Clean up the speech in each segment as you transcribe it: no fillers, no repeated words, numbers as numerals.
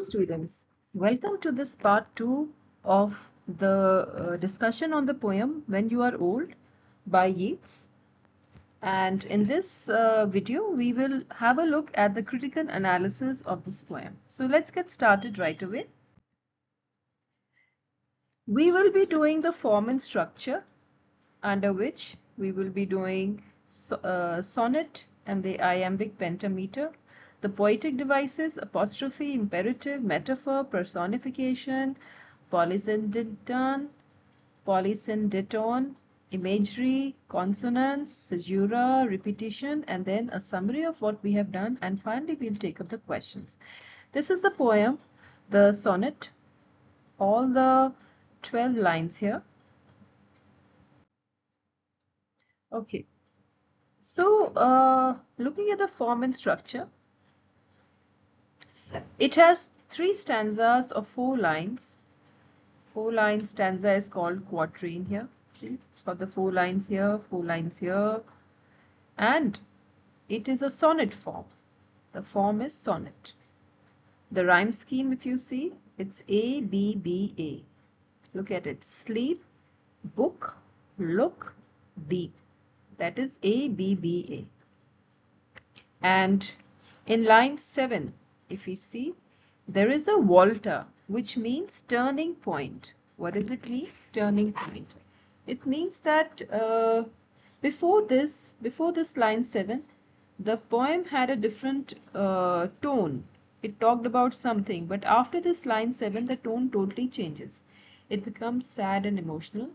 students, welcome to this part 2 of the discussion on the poem When You Are Old by Yeats. And in this video, we will have a look at the critical analysis of this poem. So let's get started right away. We will be doing the form and structure, under which we will be doing sonnet and the iambic pentameter, the poetic devices, apostrophe, imperative, metaphor, personification, polysyndeton, imagery, consonance, caesura, repetition, and then a summary of what we have done, and finally we'll take up the questions. This is the poem, the sonnet, all the 12 lines here. Okay. So, looking at the form and structure, it has 3 stanzas of 4 lines. 4 line stanza is called quatrain here. See, it's got the 4 lines here, 4 lines here, and it is a sonnet form. The form is sonnet. The rhyme scheme, if you see, it's A, B, B, A. Look at it. Sleep, book, look, deep. That is A, B, B, A. And in line 7, if we see, there is a volta, which means turning point. What does it mean? Turning point. It means that before this line 7, the poem had a different tone. It talked about something, but after this line 7, the tone totally changes. It becomes sad and emotional,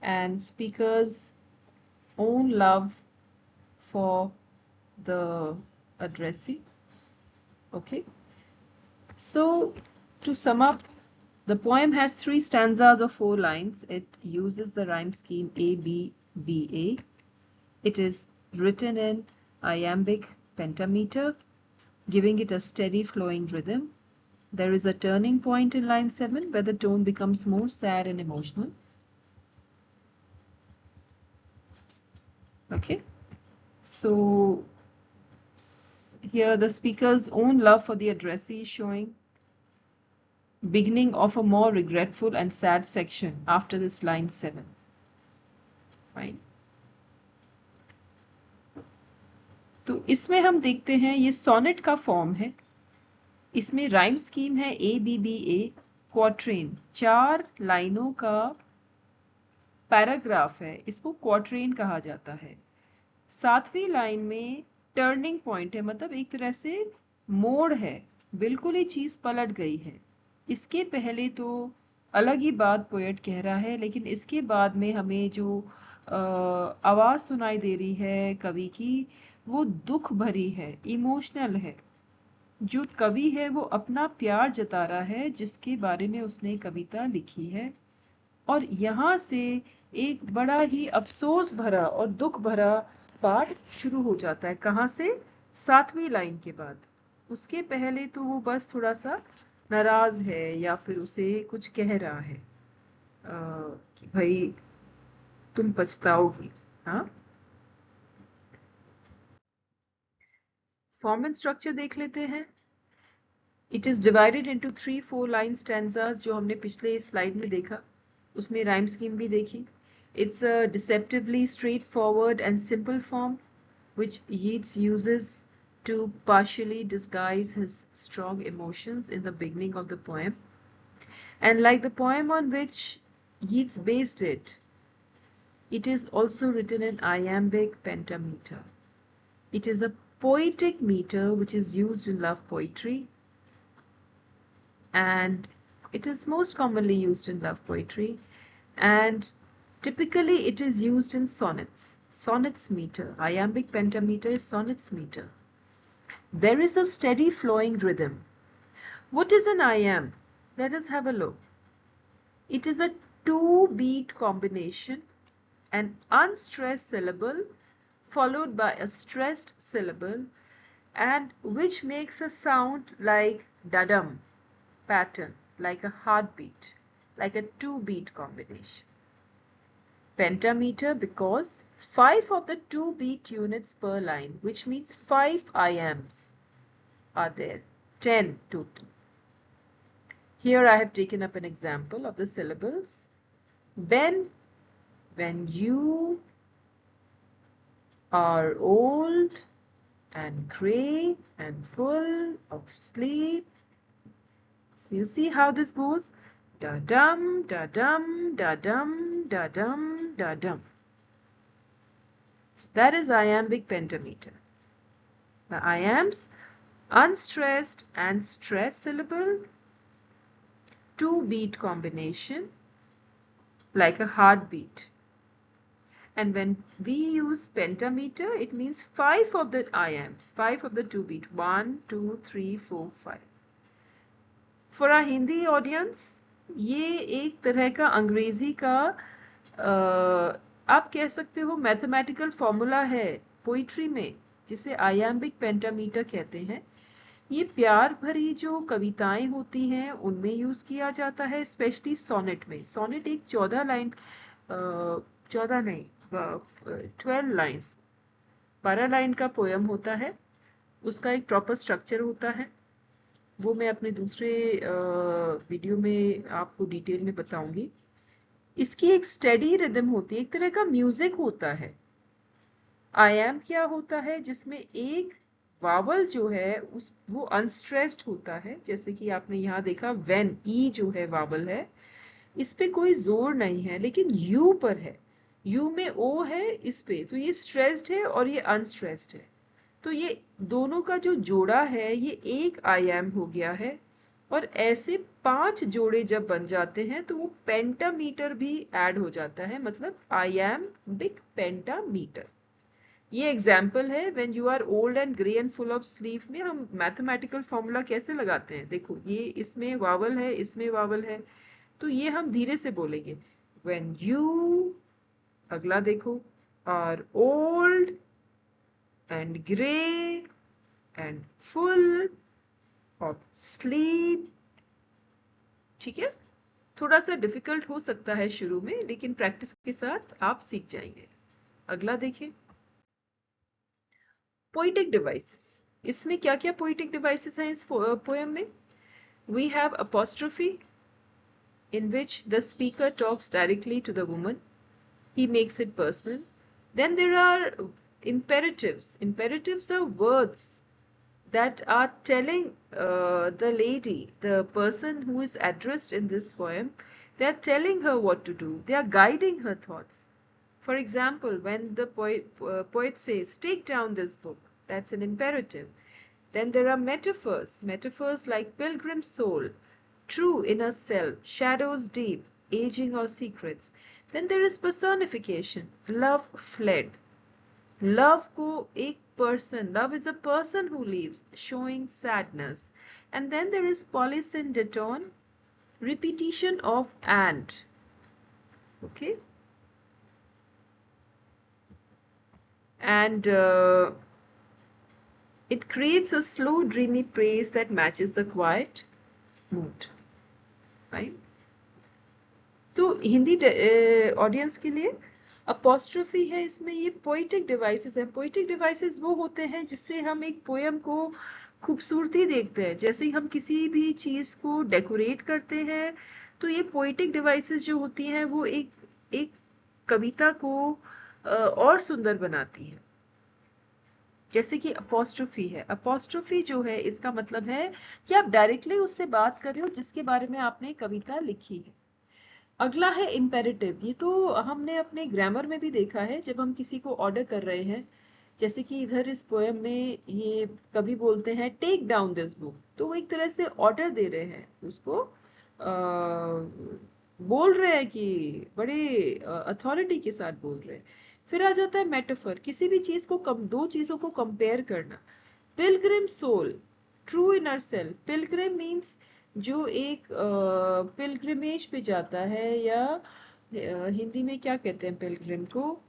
and speaker's own love for the addressee. Okay, so to sum up, the poem has 3 stanzas of 4 lines. It uses the rhyme scheme A, B, B, A. It is written in iambic pentameter, giving it a steady flowing rhythm. There is a turning point in line 7 where the tone becomes more sad and emotional. Okay, so here the speaker's own love for the addressee is showing. Beginning of a more regretful and sad section after this line 7. Fine. तो इसमें हम देखते हैं ये sonnet का form है. इसमें rhyme scheme है A B B A. Quatrain 4 लाइनों का पैराग्राफ है, इसको क्वाट्रेन कहा जाता है. 7वीं लाइन में टर्निंग पॉइंट है, मतलब एक तरह से मोड़ है, बिल्कुल ही चीज पलट गई है. इसके पहले तो अलग ही बात पोएट कह रहा है, लेकिन इसके बाद में हमें जो आवाज सुनाई दे रही है कवि की, वो दुख भरी है, इमोशनल है. जो कवि है वो अपना प्यार जता रहा है जिसके बारे में उसने कविता लिखी है, और यहाँ से एक बड़ा ही अफसोस भरा और दुख भरा पार्ट शुरू हो जाता है. कहाँ से? 7वीं लाइन के बाद. उसके पहले तो वो बस थोड़ा सा नाराज है या फिर उसे कुछ कह रहा है कि भाई तुम पछताओगी. हाँ, फॉर्म एंड स्ट्रक्चर देख लेते हैं. It is divided into 3-4 line stanzas, जो हमने पिछले स्लाइड में देखा. उसमें राइम स्कीम भी देखी. It's a deceptively straightforward and simple form which Yeats uses to partially disguise his strong emotions in the beginning of the poem. And like the poem on which Yeats based it, it is also written in iambic pentameter. It is a poetic meter which is used in love poetry, and it is most commonly used in love poetry, and typically it is used in sonnets. Sonnets meter. Iambic pentameter is sonnets meter. There is a steady flowing rhythm. What is an iamb? Let us have a look. It is a 2-beat combination, an unstressed syllable followed by a stressed syllable, and which makes a sound like dadam pattern, like a heartbeat, like a 2-beat combination. Pentameter because 5 of the 2-beat units per line, which means 5 iambs are there, 10 total. Here I have taken up an example of the syllables. When you are old and grey and full of sleep. So you see how this goes? Da-dum, da-dum, da-dum, da-dum, da-dum. That is iambic pentameter. The iambs, unstressed and stressed syllable, two-beat combination, like a heartbeat. And when we use pentameter, it means 5 of the iambs, 5 of the two-beat, 1, 2, 3, 4, 5. For our Hindi audience, ये एक तरह का अंग्रेजी का आप कह सकते हो मैथमेटिकल फॉर्मूला है पोइट्री में, जिसे आयाम्बिक पेंटामीटर कहते हैं. ये प्यार भरी जो कविताएं होती हैं उनमें यूज किया जाता है, स्पेशली सोनेट में. सोनेट एक 14 लाइन 14 नहीं 12 लाइन्स 12 लाइन का पोयम होता है. उसका एक प्रॉपर स्ट्रक्चर होता है, वो मैं अपने दूसरे वीडियो में आपको डिटेल में बताऊंगी. इसकी एक स्टेडी रिदम होती है, एक तरह का म्यूजिक होता है. आयाम क्या होता है, जिसमें एक वावल जो है वो अनस्ट्रेस्ड होता है. जैसे कि आपने यहाँ देखा व्हेन, ई जो है वावल है, इस पे कोई जोर नहीं है, लेकिन यू पर है. यू में ओ है इस पे, तो ये स्ट्रेस्ड है और ये अनस्ट्रेस्ड है. तो ये दोनों का जो जोड़ा है ये एक आयाम हो गया है. और ऐसे 5 जोड़े जब बन जाते हैं तो वो पेंटामीटर भी ऐड हो जाता है, मतलब आयाम्बिक पेंटामीटर. ये एग्जाम्पल है when you are old and grey and full of sleep में हम मैथमेटिकल फॉर्मूला कैसे लगाते हैं. देखो ये इसमें वावल है, इसमें वावल है, तो ये हम धीरे से बोलेंगे. व्हेन यू, अगला देखो, are old and grey and full of sleep. ठीक है, थोड़ा सा डिफिकल्ट हो सकता है शुरू में, लेकिन प्रैक्टिस के साथ आप सीख जाएंगे. अगला देखिए, पोइटिक डिवाइसेस. इसमें क्या क्या पोइटिक डिवाइसेस हैं इस पोएम में? We have apostrophe, in which the speaker talks directly to the woman. He makes it personal. Then there are imperatives. Imperatives are words that are telling the lady, the person who is addressed in this poem, they are telling her what to do. They are guiding her thoughts. For example, when the poet says, take down this book, that's an imperative. Then there are metaphors. Metaphors like pilgrim soul, true inner self, shadows deep, aging or secrets. Then there is personification. Love fled. Love को एक person, love is a person who leaves, showing sadness. And then there is polysyndeton, repetition of and. Okay. And it creates a slow, dreamy praise that matches the quiet mood. Right? तो Hindi audience के लिए apostrophe है, इसमें ये poetic devices है. Poetic devices वो होते हैं जिससे हम एक पोयम को खूबसूरती देखते हैं. जैसे ही हम किसी भी चीज को डेकोरेट करते हैं, तो ये पोइटिक डिवाइसेस जो होती हैं वो एक कविता को और सुंदर बनाती है. जैसे कि अपोस्ट्रोफी है. अपोस्ट्रोफी जो है इसका मतलब है कि आप डायरेक्टली उससे बात कर रहे हो जिसके बारे में आपने कविता लिखी है. अगला है इम्पेरेटिव. ये तो हमने अपने ग्रामर में भी देखा है, जब हम किसी को ऑर्डर कर रहे हैं. जैसे कि इधर इस पोएम में ये कवि बोलते हैं टेक डाउन दिस बुक, तो वो एक तरह से ऑर्डर दे रहे हैं उसको, बोल रहे हैं कि बड़े अथॉरिटी के साथ बोल रहे हैं. फिर आ जाता है मेटाफर. किसी भी चीज को दो चीजों को कंपेयर करना. Pilgrim soul, true inner self. Pilgrim means जो एक पिलग्रिमेज पे जाता है, या हिंदी में क्या कहते हैं पिलग्रिम को,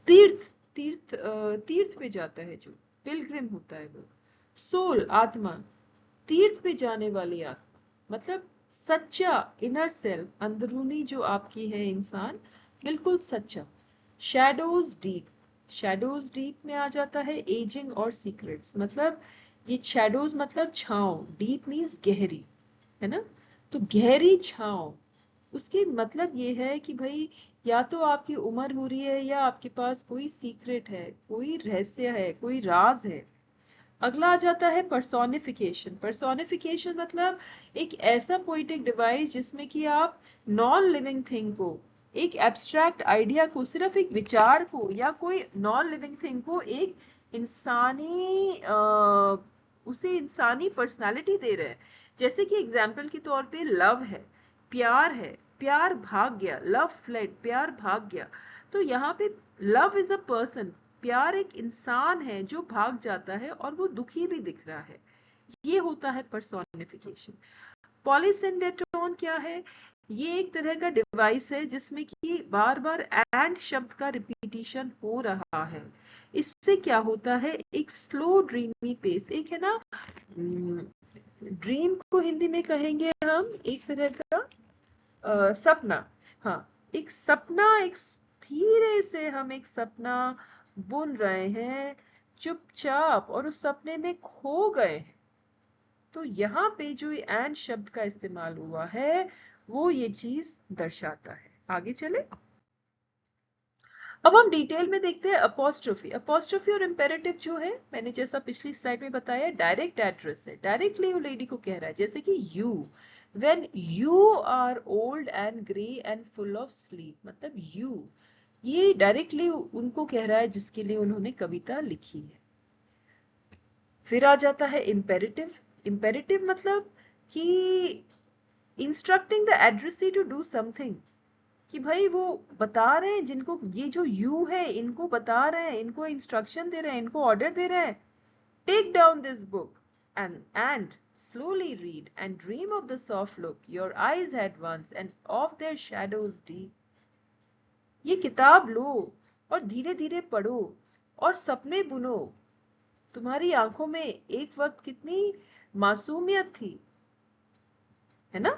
तीर्थ पे जाता है, जो पिलग्रिम होता है वो. सोल, आत्मा, तीर्थ पे जाने वाली आत्मा, मतलब सच्चा इनर सेल्फ, अंदरूनी जो आपकी है इंसान, बिल्कुल सच्चा. Shadows deep. शैडोज डीप में आ जाता है एजिंग और सीक्रेट्स, मतलब ये शैडोज मतलब छांव, डीप मीन्स गहरी, है ना। तो गहरी छांव, उसके मतलब ये है कि भाई या तो आपकी उम्र हो रही है या आपके पास कोई सीक्रेट है, कोई रहस्य है, कोई राज है। अगला आ जाता है पर्सोनिफिकेशन। पर्सोनिफिकेशन मतलब एक ऐसा पोइटिक डिवाइस जिसमें कि आप नॉन लिविंग थिंग को, एक एब्स्ट्रैक्ट आइडिया को, सिर्फ एक विचार को या कोई नॉन लिविंग थिंग को एक इंसानी उसे इंसानी पर्सनालिटी दे रहे हैं। जैसे कि एग्जाम्पल के तौर पे लव है, प्यार भाग गया, लव फ्लेड, प्यार भाग गया। तो यहाँ पे लव इज अ पर्सन, प्यार एक इंसान है जो भाग जाता है और वो दुखी भी दिख रहा है। ये होता है पर्सोनिफिकेशन। पॉलीसिंडेटोन क्या है? ये एक तरह का डिवाइस है जिसमें कि बार बार एंड शब्द का रिपीटिशन हो रहा है। इससे क्या होता है, एक स्लो ड्रीमी पेस, एक है ना, ड्रीम को हिंदी में कहेंगे हम एक तरह का सपना। हाँ, एक सपना, एक धीरे से हम एक सपना बुन रहे हैं चुपचाप और उस सपने में खो गए। तो यहाँ पे जो एंड शब्द का इस्तेमाल हुआ है वो ये चीज दर्शाता है। आगे चले, अब हम डिटेल में देखते हैं अपोस्ट्रोफी। अपोस्ट्रोफी और इंपेरेटिव जो है, मैंने जैसा पिछली स्लाइड में बताया, डायरेक्ट एड्रेस है, डायरेक्टली वो लेडी को कह रहा है। जैसे कि you, when you are old and grey and full of sleep, मतलब यू, ये डायरेक्टली उनको कह रहा है जिसके लिए उन्होंने कविता लिखी है। फिर आ जाता है इम्पेरेटिव। इम्पेरेटिव मतलब कि instructing the addressee to do something, कि भाई वो बता रहे हैं, जिनको ये जो यू है इनको बता रहे हैं, इनको इंस्ट्रक्शन दे रहे हैं, इनको ऑर्डर दे रहे हैं, take down this book and slowly read and dream of the soft look your eyes had once and of their shadows deep. ये किताब लो और धीरे धीरे पढ़ो और सपने बुनो। तुम्हारी आंखों में एक वक्त कितनी मासूमियत थी, है ना।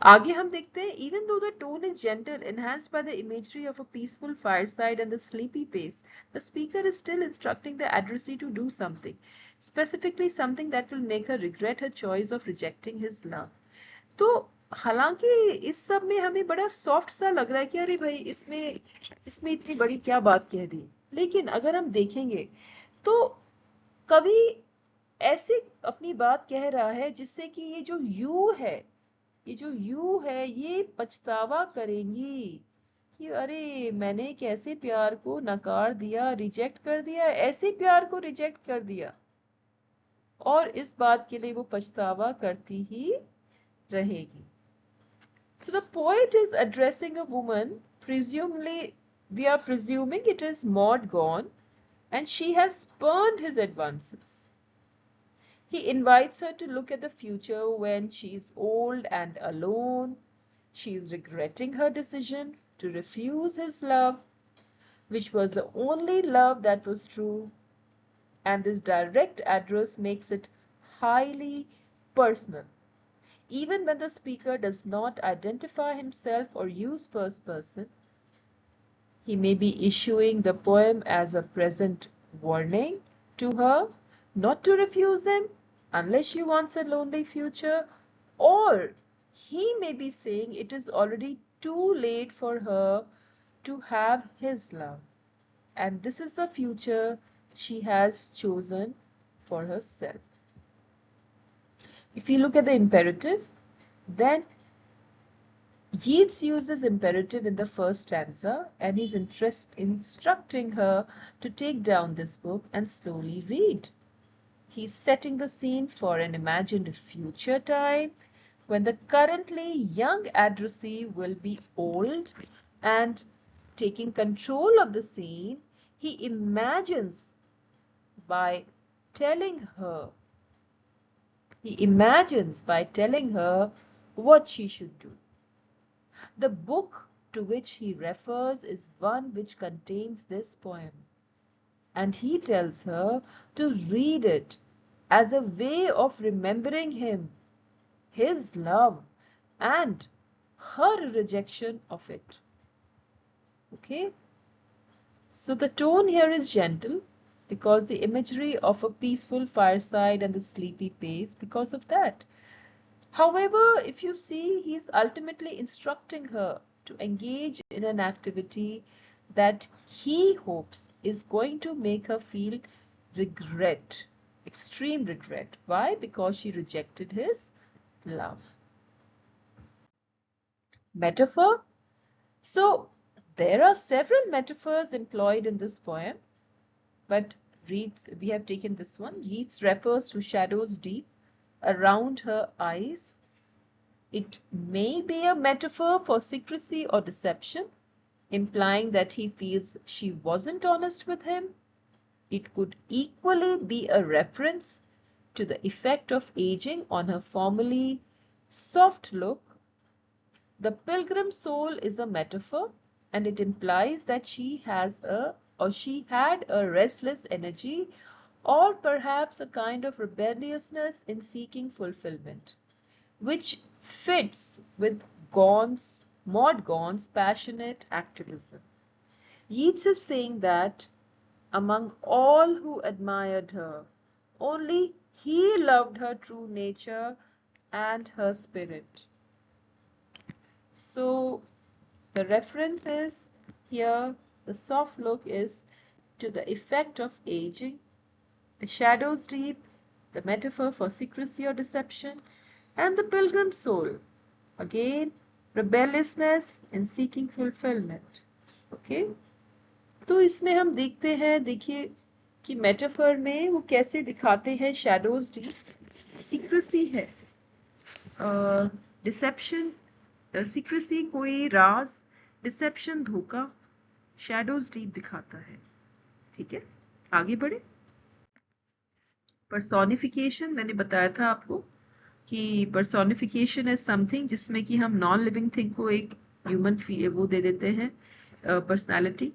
आगे हम देखते हैं, even though the tone is gentle, enhanced by the imagery of a peaceful fireside and the sleepy pace, the speaker is still instructing the addressee to do something, specifically something that will make her regret her choice of rejecting his love. तो हालांकि इस सब में हमें बड़ा soft सा लग रहा है कि अरे भाई इसमें इसमें इतनी बड़ी क्या बात कह दी, लेकिन अगर हम देखेंगे तो कवि ऐसे अपनी बात कह रहा है जिससे कि ये जो यू है, ये जो यू है ये पछतावा करेंगी कि अरे मैंने कैसे प्यार को नकार दिया, रिजेक्ट कर दिया, ऐसे प्यार को रिजेक्ट कर दिया, और इस बात के लिए वो पछतावा करती ही रहेगी। So the poet is addressing a woman, presumably we are presuming it is Maud Gonne, and she has spurned his advances. He invites her to look at the future when she is old and alone. She is regretting her decision to refuse his love, which was the only love that was true, and this direct address makes it highly personal. Even when the speaker does not identify himself or use first person, he may be issuing the poem as a present warning to her not to refuse him unless she wants a lonely future, or he may be saying it is already too late for her to have his love, and this is the future she has chosen for herself. If you look at the imperative, then Yeats uses imperative in the first stanza and he's instructing her to take down this book and slowly read. He's setting the scene for an imagined future time when the currently young addressee will be old, and taking control of the scene, he imagines by telling her, what she should do. The book to which he refers is one which contains this poem, and he tells her to read it as a way of remembering him, his love, and her rejection of it. Okay? So the tone here is gentle, because the imagery of a peaceful fireside and the sleepy pace, because of that. However, if you see, he's ultimately instructing her to engage in an activity that he hopes is going to make her feel regret, extreme regret. Why? Because she rejected his love. Metaphor. So, there are several metaphors employed in this poem, but we have taken this one. Yeats refers to shadows deep around her eyes. It may be a metaphor for secrecy or deception, implying that he feels she wasn't honest with him. It could equally be a reference to the effect of aging on her formerly soft look. The pilgrim soul is a metaphor, and it implies that she had a restless energy, or perhaps a kind of rebelliousness in seeking fulfillment, which fits with Maud Gonne's passionate activism. Yeats is saying that among all who admired her, only he loved her true nature and her spirit. So the reference is here, the soft look is to the effect of aging, the shadows deep, the metaphor for secrecy or deception, and the pilgrim soul, again rebelliousness in seeking fulfillment. Okay, तो इसमें हम देखते हैं, देखिए कि metaphor में वो कैसे दिखाते हैं शैडोज डीप, सीक्रेसी है, डिसेप्शन, सीक्रेसी कोई राज, डिसेप्शन धोखा, शैडोज डीप दिखाता है. ठीक है, आगे बढ़े. पर्सोनिफिकेशन मैंने बताया था आपको कि पर्सोनिफिकेशन इज समथिंग जिसमें कि हम नॉन लिविंग थिंग को एक ह्यूमन वो दे देते हैं पर्सनालिटी.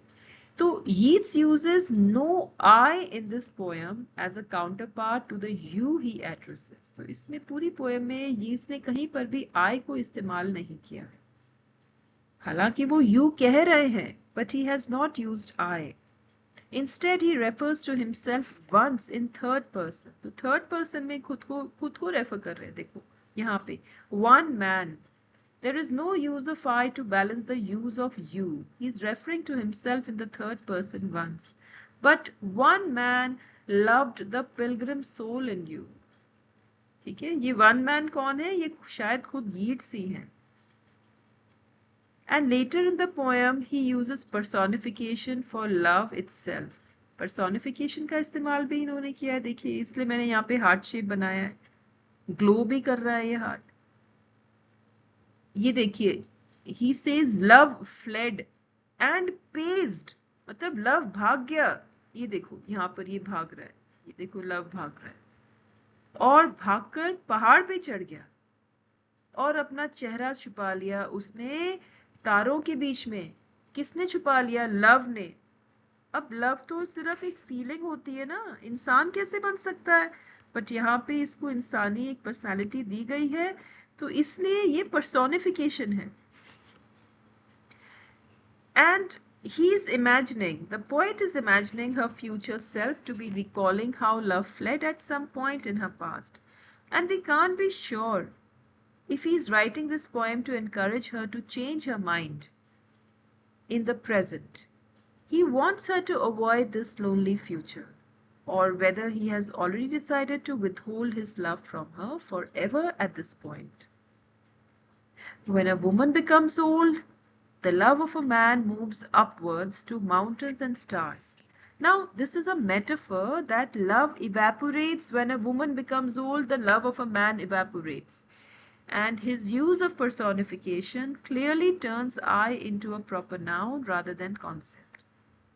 तो Yeats uses no I in this poem as a counterpart to the you he addresses. तो इसमें पूरी पोएम में Yeats ने कहीं पर भी I को इस्तेमाल नहीं किया है. हालांकि वो you कह रहे हैं, but he has not used I. Instead, he refers to himself once in third person. तो third person में खुद को रेफर कर रहे हैं. देखो यहाँ पे one man. There is no use of I to balance the use of you. He is referring to himself in the third person once. But one man loved the pilgrim soul in you. ठीक है, ये one man कौन है? ये शायद खुद Yeats ही हैं. And later in the poem, he uses personification for love itself. Personification का इस्तेमाल भी इन्होंने किया है. देखिए, इसलिए मैंने यहाँ पे हार्ट शेप बनाया है. ग्लो भी कर रहा है ये हार्ट. ये देखिए, he says love fled and paced, मतलब लव भाग गया. ये देखो यहाँ पर ये भाग रहा है. ये देखो लव भाग रहा है और भागकर पहाड़ पे चढ़ गया और अपना चेहरा छुपा लिया उसने तारों के बीच में. किसने छुपा लिया? लव ने. अब लव तो सिर्फ एक फीलिंग होती है ना, इंसान कैसे बन सकता है? बट यहाँ पे इसको इंसानी एक पर्सनालिटी दी गई है, तो इसलिए ये पर्सोनिफिकेशन है. And he is imagining, the poet is imagining her future self to be recalling how love fled at some point in her past. And we can't be sure if he is writing this poem to encourage her to change her mind in the present. He wants her to avoid this lonely future, or whether he has already decided to withhold his love from her forever at this point. When a woman becomes old, the love of a man moves upwards to mountains and stars. Now, this is a metaphor that love evaporates. When a woman becomes old, the love of a man evaporates. And his use of personification clearly turns I into a proper noun rather than concept.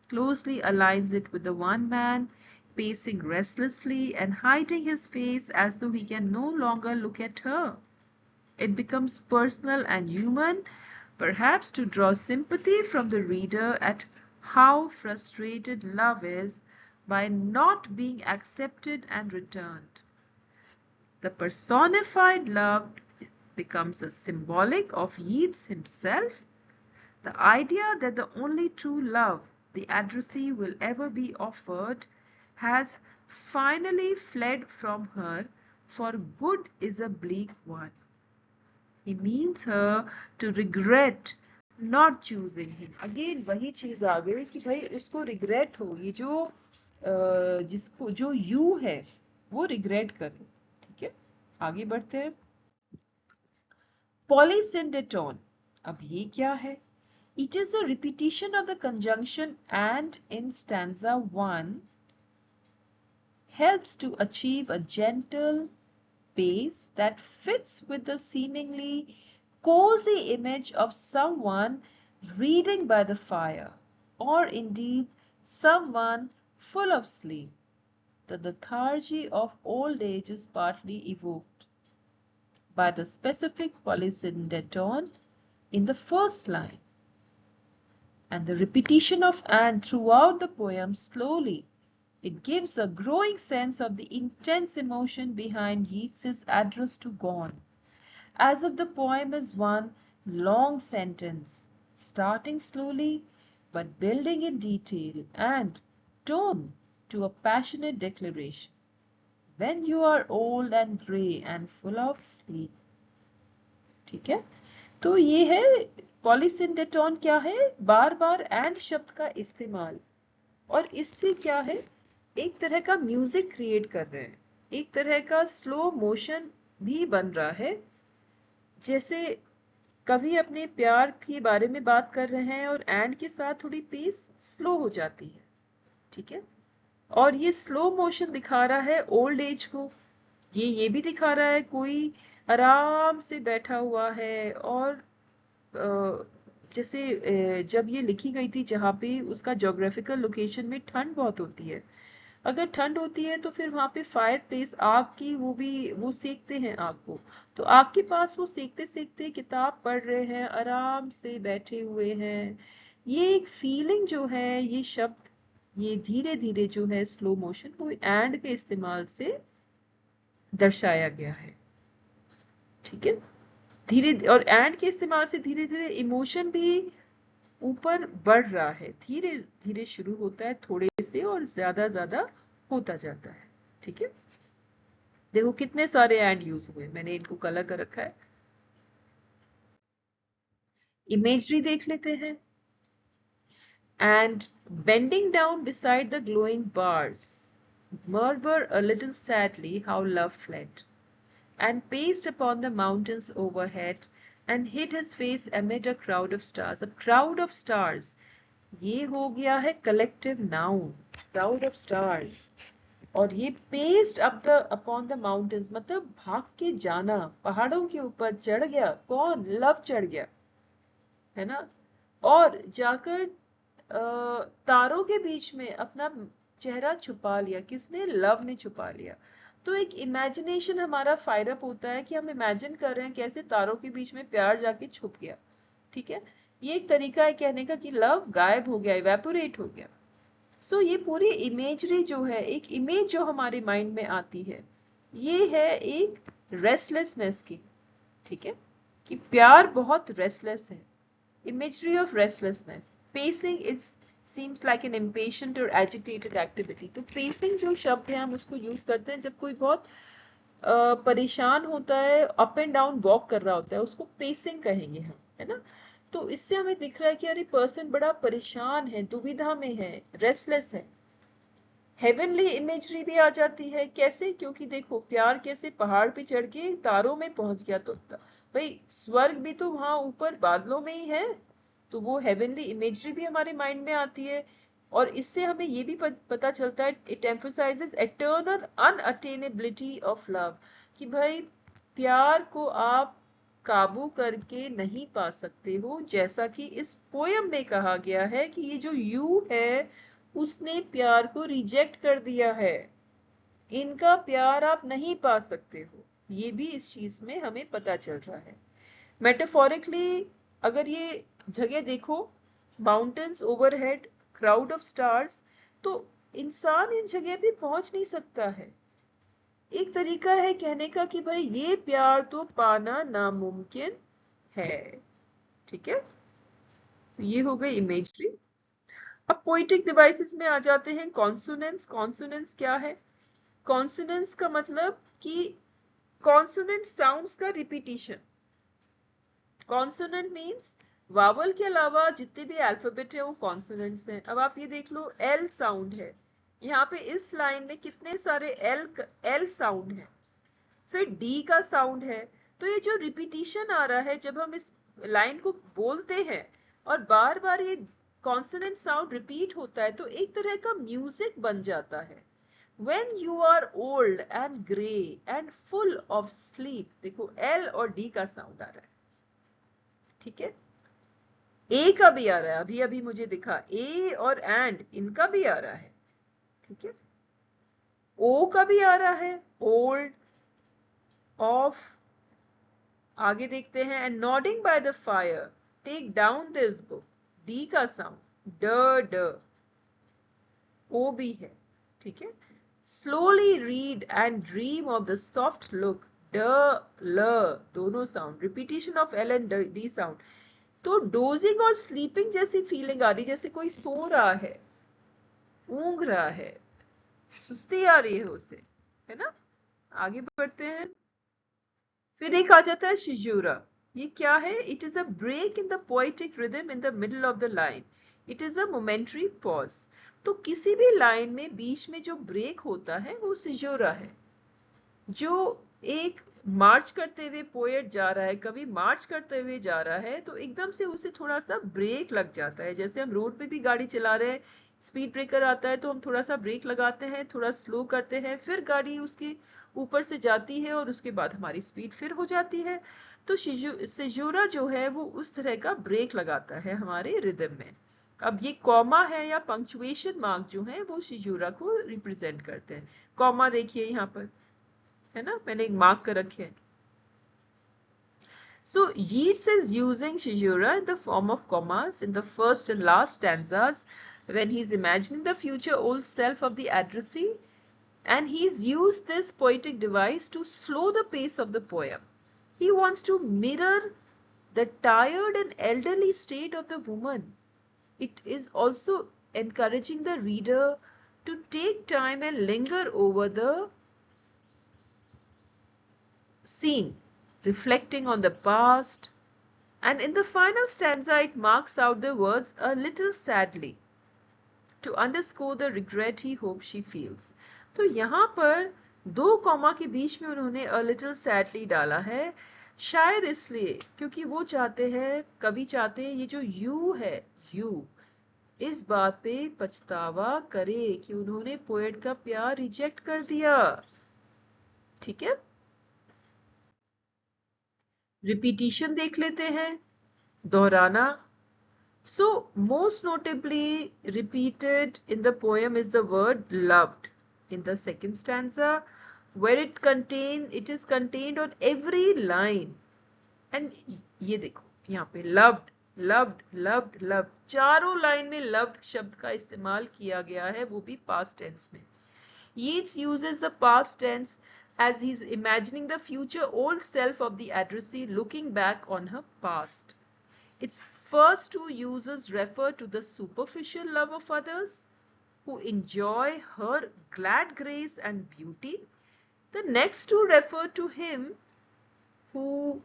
Closely aligns it with the one man pacing restlessly and hiding his face as though he can no longer look at her. It becomes personal and human, perhaps to draw sympathy from the reader at how frustrated love is by not being accepted and returned. The personified love becomes a symbolic of Yeats himself, the idea that the only true love the addressee will ever be offered has finally fled from her, for good is a bleak one. He means her to regret not choosing him. Again वही चीज आ गई कि भाई उसको regret हो, ये जो जिसको जो यू है वो रिग्रेट करे. ठीक है, आगे बढ़ते हैं. Polysyndeton. अब ये क्या है? It is a repetition of the conjunction and in stanza 1 helps to achieve a gentle pace that fits with the seemingly cozy image of someone reading by the fire, or indeed someone full of sleep. The lethargy of old age is partly evoked by the specific polysyndeton in the first line, and the repetition of and throughout the poem slowly. It gives a growing sense of the intense emotion behind Yeats's address to Gone, as if the poem is one long sentence, starting slowly but building in detail and tone to a passionate declaration. When you are old and grey and full of sleep. ठीक है, तो ये है पॉलीसिंडेटोन. क्या है? बार बार and शब्द का इस्तेमाल, और इससे क्या है, एक तरह का म्यूजिक क्रिएट कर रहे हैं, एक तरह का स्लो मोशन भी बन रहा है. जैसे कभी अपने प्यार के बारे में बात कर रहे हैं और एंड के साथ थोड़ी पेस स्लो हो जाती है. ठीक है, और ये स्लो मोशन दिखा रहा है ओल्ड एज को. ये भी दिखा रहा है कोई आराम से बैठा हुआ है, और जैसे जब ये लिखी गई थी जहाँ पे उसका ज्योग्राफिकल लोकेशन में ठंड बहुत होती है. अगर ठंड होती है तो फिर वहां पे फायर प्लेस, आग की, वो सेकते हैं आग को. तो आग के पास वो सेकते सेकते किताब पढ़ रहे हैं, आराम से बैठे हुए हैं. ये एक फीलिंग जो है, ये शब्द ये धीरे धीरे जो है स्लो मोशन, वो एंड के इस्तेमाल से दर्शाया गया है. ठीक है, धीरे, और एंड के इस्तेमाल से धीरे धीरे इमोशन भी ऊपर बढ़ रहा है. धीरे धीरे शुरू होता है थोड़े से और ज्यादा ज्यादा होता जाता है. ठीक है, देखो कितने सारे एंड यूज हुए, मैंने इनको कलर कर रखा है. इमेजरी देख लेते हैं. And bending down beside the glowing bars, murmur a little sadly how love fled, and paced upon the mountains overhead, and hid his face amid a crowd of stars. A crowd of stars, ये हो गया है collective noun, crowd of stars. और ये paced up the upon the mountains, मतलब भाग के जाना, पहाड़ों के ऊपर चढ़ गया. कौन? लव चढ़ गया, है ना. और जाकर तारों के बीच में अपना चेहरा छुपा लिया. किसने? लव ने छुपा लिया. तो एक इमेजिनेशन हमारा फायर अप होता है कि हम इमेजिन कर रहे हैं कैसे तारों के बीच में प्यार जाके छुप गया. ठीक है, ये एक तरीका है कहने का कि लव गायब हो गया, इवेपोरेट हो गया. सो ये पूरी इमेजरी जो है, एक इमेज जो हमारे माइंड में आती है, ये है एक रेस्टलेसनेस की. ठीक है, कि प्यार बहुत रेस्टलेस है. Imagery of restlessness. Pacing is seems like an impatient or agitated activity. तो पेसिंग जो शब्द है हम उसको यूज करते हैं जब कोई बहुत परेशान होता है, अप एंड डाउन वॉक कर रहा होता है, उसको पेसिंग कहेंगे हम, है ना. तो इससे हमें दिख रहा है कि अरे पर्सन बड़ा परेशान है, दुविधा में है, रेस्टलेस है. हेवनली इमेजरी भी आ जाती है. कैसे? क्योंकि देखो प्यार कैसे पहाड़ पे चढ़ के तारों में पहुंच गया, तो भाई स्वर्ग भी तो वहां ऊपर बादलों में ही है. तो वो हेवनली इमेजरी भी हमारे माइंड में आती है. और इससे हमें ये भी पता चलता है, it emphasizes eternal unattainability of love, कि भाई प्यार को आप काबू करके नहीं पा सकते हो. जैसा कि इस पोयम में कहा गया है कि ये जो यू है उसने प्यार को रिजेक्ट कर दिया है, इनका प्यार आप नहीं पा सकते हो. ये भी इस चीज में हमें पता चल रहा है. मेटाफोरिकली अगर ये जगह देखो, mountains overhead, crowd of stars, तो इंसान इन जगह पे पहुंच नहीं सकता है. एक तरीका है कहने का कि भाई ये प्यार तो पाना नामुमकिन है. ठीक है, तो ये हो गई इमेजरी. अब पोइटिक डिवाइसेस में आ जाते हैं कॉन्सोनेंट्स। कॉन्सोनेंट्स क्या है? कॉन्सोनेंट्स का मतलब कि कॉन्सोनेंट साउंड्स का रिपीटिशन। कॉन्सोनेंट मीन्स वावल के अलावा जितने भी अल्फाबेट है वो कॉन्सोनेंट्स हैं। अब आप ये देख लो, एल साउंड है यहाँ पे, इस लाइन में कितने सारे एल साउंड है, फिर डी का साउंड है। तो ये जो रिपीटिशन आ रहा है जब हम इस लाइन को बोलते हैं और बार बार ये कॉन्सोनेंट साउंड रिपीट होता है तो एक तरह का म्यूजिक बन जाता है। When you are old and grey and full of sleep, देखो एल और डी का साउंड आ रहा है, ठीक है। ए का भी आ रहा है, अभी अभी मुझे दिखा, ए और एंड इनका भी आ रहा है, ठीक है। ओ का भी आ रहा है, ओल्ड, ऑफ। आगे देखते हैं, and nodding by the fire, take down this book, D का साउंड, ड, ओ भी है, ठीक है। Slowly read and dream of the soft look, ड, ल, दोनों sound, repetition of L and D sound. तो डोजिंग और स्लीपिंग जैसी फीलिंग आ रही, जैसे कोई सो रहा है, ऊंघ रहा है, सुस्ती आ रही है उसे, है ना। आगे बढ़ते हैं, फिर एक आ जाता है शिजूरा। ये क्या है? It is a break in the poetic rhythm in the middle of the line, it is a momentary pause. तो किसी भी लाइन में बीच में जो ब्रेक होता है वो सिजोरा है। जो एक मार्च करते हुए पोएट जा रहा है, कभी मार्च करते हुए जा रहा है, तो एकदम से उसे थोड़ा सा ब्रेक लग जाता है। जैसे हम रोड पे भी गाड़ी चला रहे हैं, स्पीड ब्रेकर आता है तो हम थोड़ा सा ब्रेक लगाते हैं, थोड़ा स्लो करते हैं, फिर गाड़ी उसके ऊपर से जाती है और उसके बाद हमारी स्पीड फिर हो जाती है। तो सिजोरा जो है वो उस तरह का ब्रेक लगाता है हमारे रिदम में। अब ये कॉमा है या पंक्चुएशन मार्क जो है वो शिजूरा को रिप्रेजेंट करते हैं। कॉमा देखिए यहाँ पर, है ना, मैंने एक मार्क कर रखे हैं। So Yeats is using caesura in the form of commas in the first and last stanzas when he's imagining the future old self of the addressee, and he's used this poetic device to slow the pace of the poem. He wants to mirror the tired and elderly state of the woman. It is also encouraging the reader to take time and linger over the scene, reflecting on the past, and in the final stanza it marks out the words a little sadly to underscore the regret he hopes she feels. तो यहाँ पर दो comma के बीच में उन्होंने a little sadly डाला है, शायद इसलिए क्योंकि वो चाहते हैं, कवि चाहते हैं ये जो यू है, यू इस बात पे पछतावा करे कि उन्होंने पोएट का प्यार रिजेक्ट कर दिया, ठीक है। रिपीटिशन देख लेते हैं, दोहराना। So, most notably repeated in the poem is the word loved in the second stanza, where it is contained on every line. And ये देखो यहाँ पे loved, loved, loved, loved, चारों लाइन में loved शब्द का इस्तेमाल किया गया है, वो भी past tense में। Yeats uses the past tense as he's imagining the future old self of the addressee looking back on her past. Its first two uses refer to the superficial love of others who enjoy her glad grace and beauty. The next two refer to him who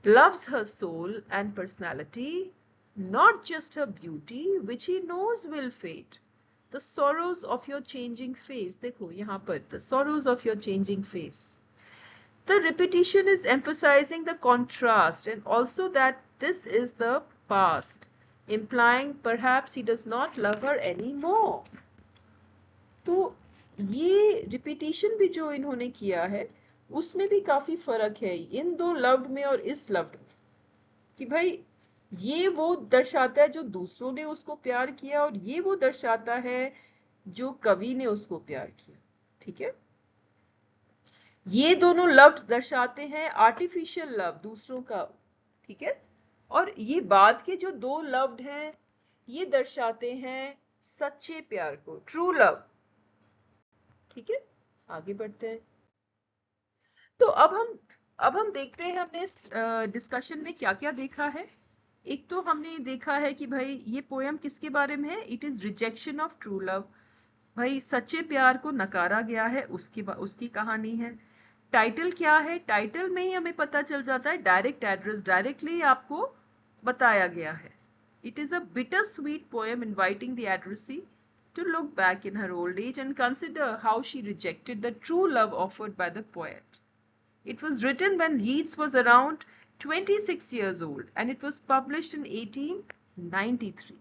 loves her soul and personality, not just her beauty, which he knows will fade. The sorrows of your changing face, देखो यहाँ पर, the sorrows of your changing face. The repetition is emphasizing the contrast and also that this is the past, implying perhaps he does not love her anymore. तो ये repetition भी जो इन्होंने किया है उसमें भी काफी फर्क है इन दो लव्ड में और इस लव्ड में, कि भाई ये वो दर्शाता है जो दूसरों ने उसको प्यार किया और ये वो दर्शाता है जो कवि ने उसको प्यार किया, ठीक है। ये दोनों लव्ड दर्शाते हैं आर्टिफिशियल लव दूसरों का, ठीक है। और ये बाद के जो दो लव्ड हैं ये दर्शाते हैं सच्चे प्यार को, ट्रू लव, ठीक है। आगे बढ़ते हैं। तो अब हम देखते हैं हमने इस डिस्कशन में क्या क्या देखा है। एक तो हमने देखा है कि भाई ये पोयम किसके बारे में है, it is rejection of true love, भाई सच्चे प्यार को नकारा गया है उसकी कहानी है। टाइटल क्या है, टाइटल में ही हमें पता चल जाता है, डायरेक्ट एड्रेस, डायरेक्टली आपको बताया गया है। It is a bitter sweet poem inviting the addressee to look back in her old age and consider how she rejected the true love offered by the poet. It was written when Yeats was around 26 years old and it was published in 1893.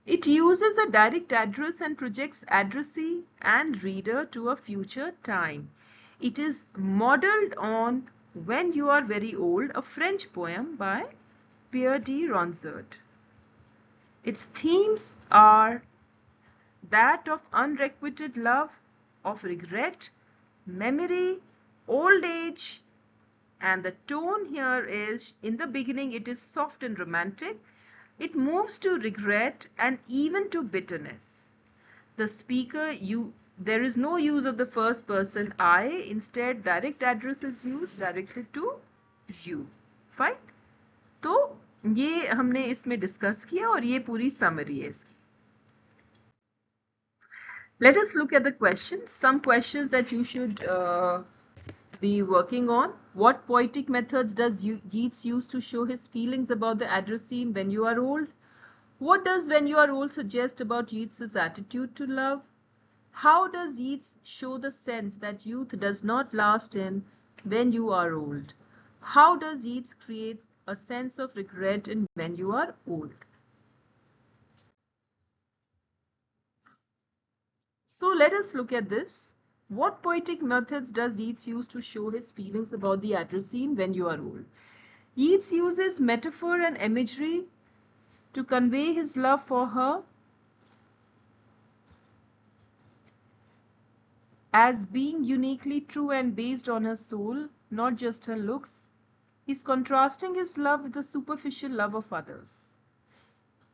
It uses a direct address and projects addressee and reader to a future time. It is modeled on When You Are Very Old, a French poem by Pierre de Ronsard. Its themes are that of unrequited love, of regret, memory, old age, and the tone here is, in the beginning it is soft and romantic, it moves to regret and even to bitterness. The speaker, there is no use of the first person I, instead direct address is used directly to you. Fine? तो ये हमने इसमें discuss किया और ये पूरी summary है इसकी. Let us look at the questions. Some questions that you should be working on. What poetic methods does Yeats use to show his feelings about the addressee in When You Are Old? What does When You Are Old suggest about Yeats's attitude to love? How does Yeats show the sense that youth does not last in When You Are Old? How does Yeats create a sense of regret in When You Are Old? So let us look at this. What poetic methods does Yeats use to show his feelings about the addressee in When You Are Old? Yeats uses metaphor and imagery to convey his love for her as being uniquely true and based on her soul, not just her looks. He's contrasting his love with the superficial love of others.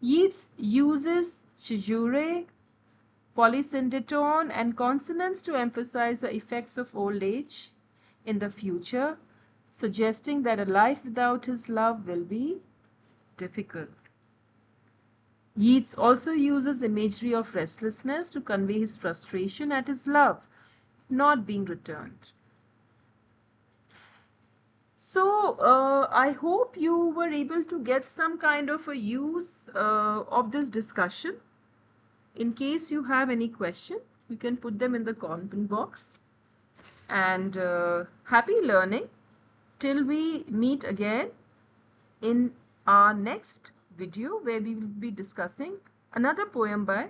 Yeats uses caesura, polysyndeton, and consonants to emphasize the effects of old age in the future, suggesting that a life without his love will be difficult. Yeats also uses imagery of restlessness to convey his frustration at his love not being returned. So I hope you were able to get some kind of a use of this discussion. In case you have any question, you can put them in the comment box. And happy learning till we meet again in our next video, where we will be discussing another poem by